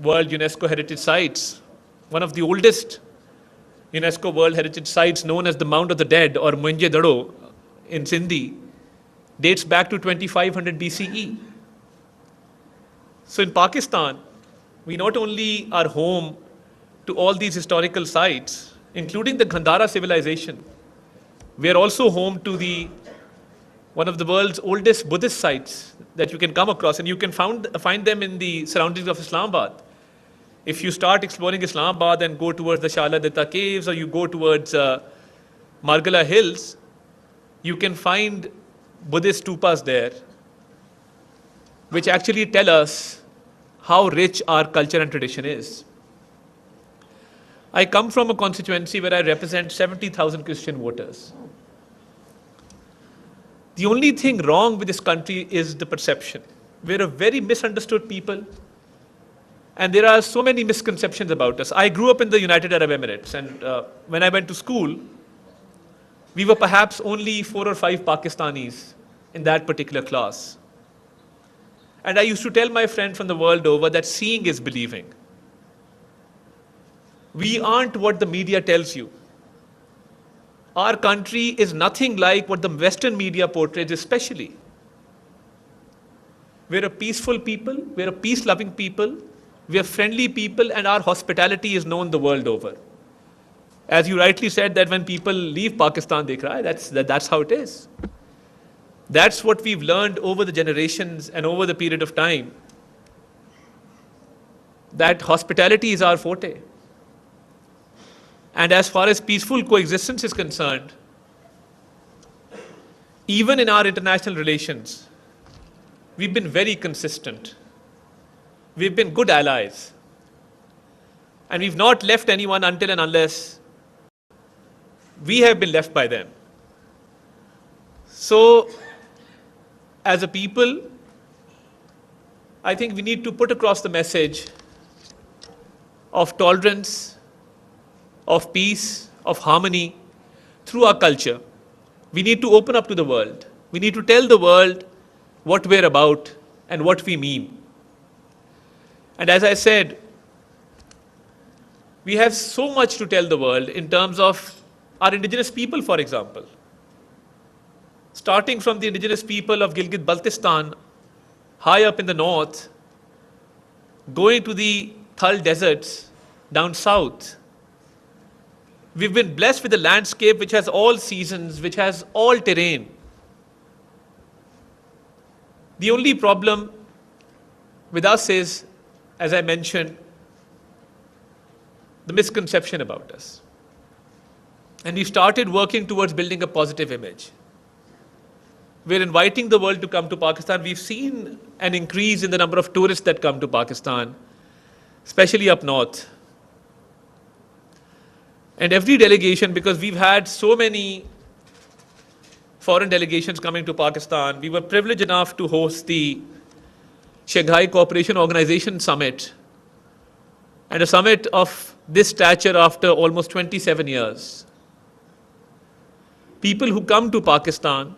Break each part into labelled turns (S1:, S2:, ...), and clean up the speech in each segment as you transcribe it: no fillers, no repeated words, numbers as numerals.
S1: World UNESCO Heritage Sites. One of the oldest UNESCO World Heritage Sites, known as the Mound of the Dead or Mohenjo Daro in Sindhi, dates back to 2500 BCE. So in Pakistan, we not only are home to all these historical sites, including the Gandhara civilization, we are also home to one of the world's oldest Buddhist sites that you can come across, and you can find them in the surroundings of Islamabad. If you start exploring Islamabad and go towards the Shala Ditta caves, or you go towards Margala Hills, you can find Buddhist stupas there, which actually tell us how rich our culture and tradition is. I come from a constituency where I represent 70,000 Christian voters. The only thing wrong with this country is the perception. We're a very misunderstood people, and there are so many misconceptions about us. I grew up in the United Arab Emirates, and when I went to school, we were perhaps only 4 or 5 Pakistanis in that particular class. And I used to tell my friends from the world over that seeing is believing. We aren't what the media tells you. Our country is nothing like what the Western media portrays, especially. We're a peaceful people, we're a peace-loving people, we're friendly people, and our hospitality is known the world over. As you rightly said, that when people leave Pakistan, they cry. That's how it is. That's what we've learned over the generations and over the period of time, that hospitality is our forte. And as far as peaceful coexistence is concerned, even in our international relations, we've been very consistent. We've been good allies. And we've not left anyone until and unless we have been left by them. So, as a people, I think we need to put across the message of tolerance, of peace, of harmony through our culture. We need to open up to the world. We need to tell the world what we're about and what we mean. And as I said, we have so much to tell the world in terms of our indigenous people, for example. Starting from the indigenous people of Gilgit-Baltistan, high up in the north, going to the Thal deserts down south. We've been blessed with a landscape which has all seasons, which has all terrain. The only problem with us is, as I mentioned, the misconception about us. And we started working towards building a positive image. We're inviting the world to come to Pakistan. We've seen an increase in the number of tourists that come to Pakistan, especially up north. And every delegation, because we've had so many foreign delegations coming to Pakistan, we were privileged enough to host the Shanghai Cooperation Organization Summit, and a summit of this stature after almost 27 years. People who come to Pakistan,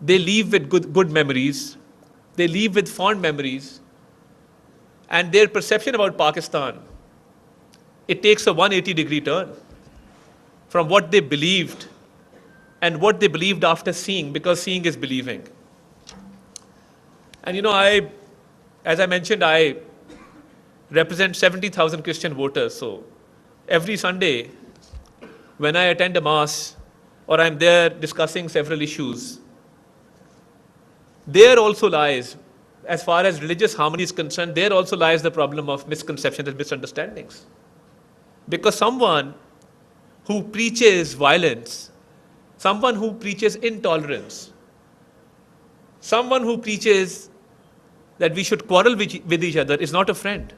S1: they leave with good memories, they leave with fond memories, and their perception about Pakistan, it takes a 180-degree turn from what they believed and what they believed after seeing, because seeing is believing. And as I mentioned, I represent 70,000 Christian voters. So every Sunday, when I attend a mass or I'm there discussing several issues, there also lies, as far as religious harmony is concerned, there also lies the problem of misconceptions and misunderstandings. Because someone who preaches violence, someone who preaches intolerance, someone who preaches that we should quarrel with each other is not a friend.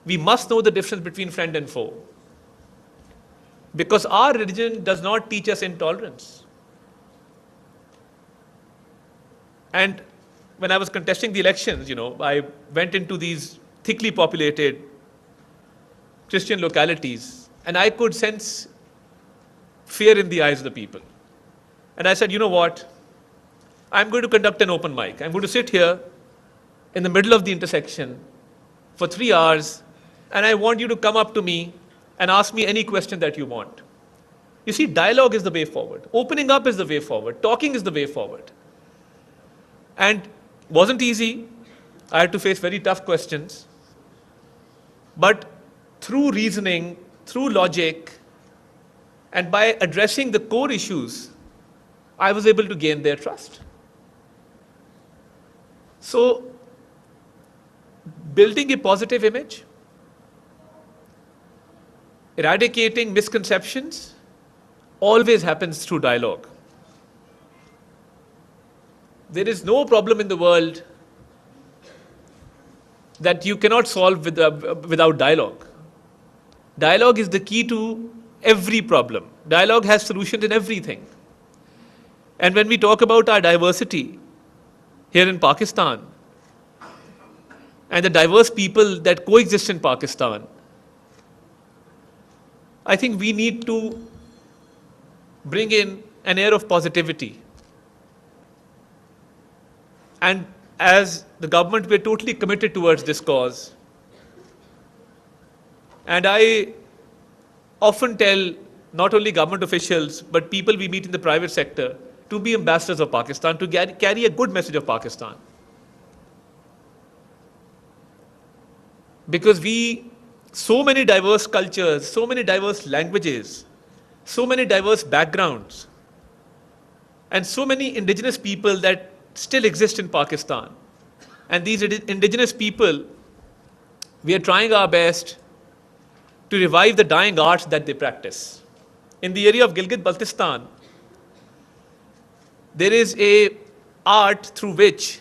S1: We must know the difference between friend and foe. Because our religion does not teach us intolerance. And when I was contesting the elections, I went into these thickly populated Christian localities, and I could sense fear in the eyes of the people. And I said, you know what? I'm going to conduct an open mic. I'm going to sit here in the middle of the intersection for 3 hours, and I want you to come up to me and ask me any question that you want. You see, dialogue is the way forward. Opening up is the way forward. Talking is the way forward. And wasn't easy. I had to face very tough questions. But through reasoning, through logic, and by addressing the core issues, I was able to gain their trust. So, building a positive image, eradicating misconceptions, always happens through dialogue. There is no problem in the world that you cannot solve without dialogue. Dialogue is the key to every problem. Dialogue has solutions in everything. And when we talk about our diversity here in Pakistan and the diverse people that coexist in Pakistan, I think we need to bring in an air of positivity. And as the government, we're totally committed towards this cause. And I often tell not only government officials, but people we meet in the private sector to be ambassadors of Pakistan, to carry a good message of Pakistan. Because so many diverse cultures, so many diverse languages, so many diverse backgrounds, and so many indigenous people that still exist in Pakistan. And these indigenous people, we are trying our best to revive the dying arts that they practice. In the area of Gilgit-Baltistan, there is a art through which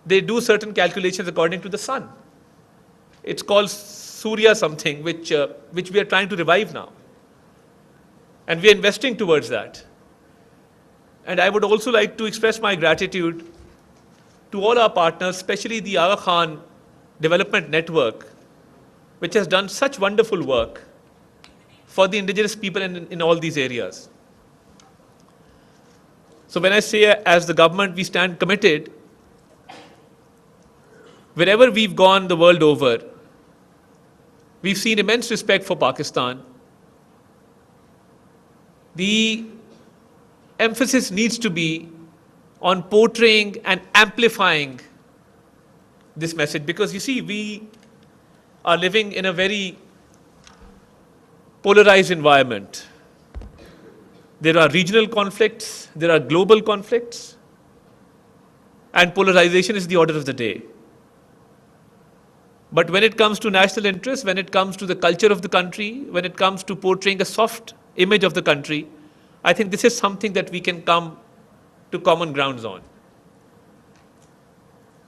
S1: they do certain calculations according to the sun. It's called Surya something, which we are trying to revive now. And we are investing towards that. And I would also like to express my gratitude to all our partners, especially the Aga Khan Development Network, which has done such wonderful work for the indigenous people in all these areas. So when I say as the government, we stand committed, wherever we've gone the world over, we've seen immense respect for Pakistan. The emphasis needs to be on portraying and amplifying this message, because you see, we are living in a very polarized environment. There are regional conflicts, there are global conflicts, and polarization is the order of the day. But when it comes to national interest, when it comes to the culture of the country, when it comes to portraying a soft image of the country, I think this is something that we can come to common grounds on.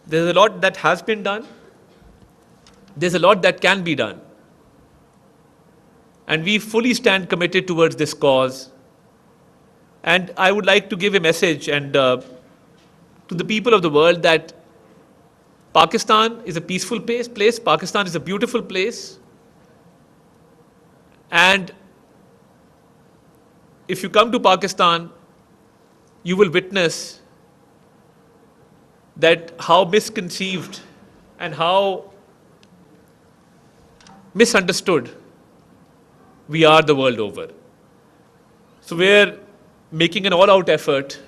S1: There's a lot that has been done. There's a lot that can be done. And we fully stand committed towards this cause. And I would like to give a message and to the people of the world that Pakistan is a peaceful place. Pakistan is a beautiful place. And if you come to Pakistan, you will witness that how misconceived and how misunderstood we are the world over. So we're making an all-out effort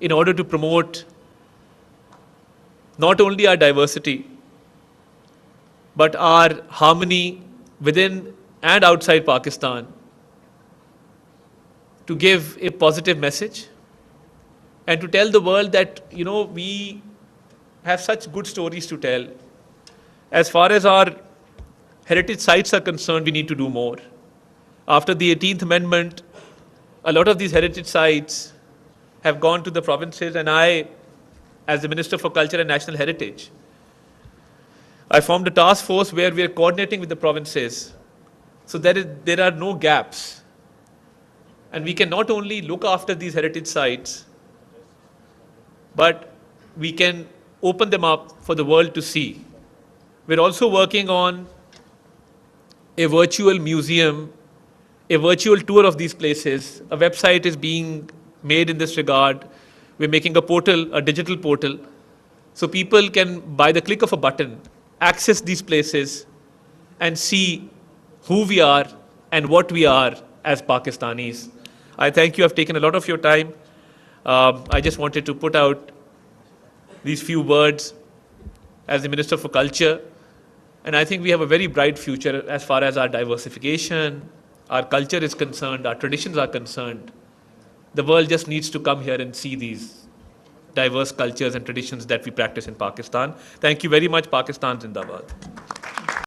S1: in order to promote not only our diversity, but our harmony within and outside Pakistan, to give a positive message and to tell the world that, we have such good stories to tell. As far as our heritage sites are concerned, we need to do more. After the 18th Amendment, a lot of these heritage sites have gone to the provinces, and I, as the Minister for Culture and National Heritage, I formed a task force where we are coordinating with the provinces so there are no gaps. And we can not only look after these heritage sites, but we can open them up for the world to see. We're also working on a virtual museum, a virtual tour of these places. A website is being made in this regard. We're making a portal, a digital portal, So people can, by the click of a button, access these places and see who we are and what we are as Pakistanis. I thank you. I've taken a lot of your time. I just wanted to put out these few words as the Minister for Culture. And I think we have a very bright future as far as our diversification, our culture is concerned, our traditions are concerned. The world just needs to come here and see these diverse cultures and traditions that we practice in Pakistan. Thank you very much. Pakistan Zindabad.